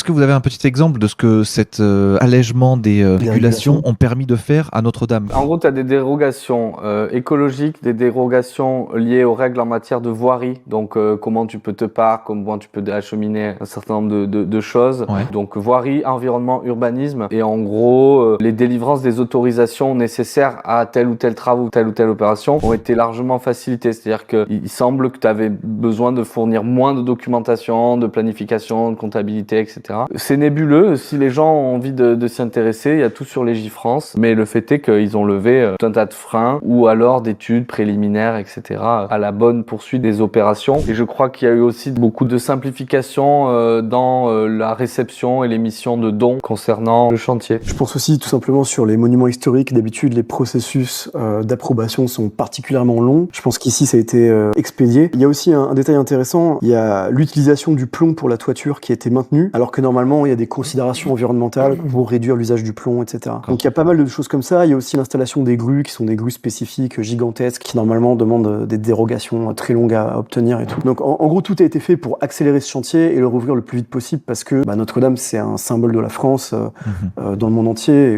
que vous avez un petit exemple de ce que cet allègement des régulations ont permis de faire à Notre-Dame? En gros, tu as des dérogations écologiques, des dérogations liées aux règles en matière de voirie. Donc, comment tu peux te parer, comment tu peux acheminer un certain nombre de choses. Ouais. Donc, voirie, environnement, urbanisme. Et en gros, les délivrances des autorisations nécessaires à tel ou tel travaux, telle ou telle opération ont été largement facilitées. C'est-à-dire qu'il semble que tu avais besoin de fournir moins de documentation, de planification, de comptabilité, etc. C'est nébuleux. Si les gens ont envie de s'y intéresser, il y a tout sur Légifrance. Mais le fait est qu'ils ont levé tout un tas de freins ou alors d'études préliminaires, etc. à la bonne poursuite des opérations. Et je crois qu'il y a eu aussi beaucoup de simplification dans la réception et l'émission de dons concernant le chantier. Je pense aussi tout simplement sur les monuments historiques. D'habitude, les processus d'approbation sont particulièrement longs. Je pense qu'ici, ça a été expédié. Il y a aussi un détail intéressant. Il y a l'utilisation du plomb pour la toiture qui a été maintenue, alors que normalement, il y a des considérations environnementales pour réduire l'usage du plomb, etc. Donc il y a pas mal de choses comme ça. Il y a aussi l'installation des grues, qui sont des grues spécifiques, gigantesques, qui normalement demandent des dérogations très longues à obtenir et tout. Donc en gros, tout a été fait pour accélérer ce chantier et le rouvrir le plus vite possible, parce que Notre-Dame, c'est un symbole de la France dans le monde entier.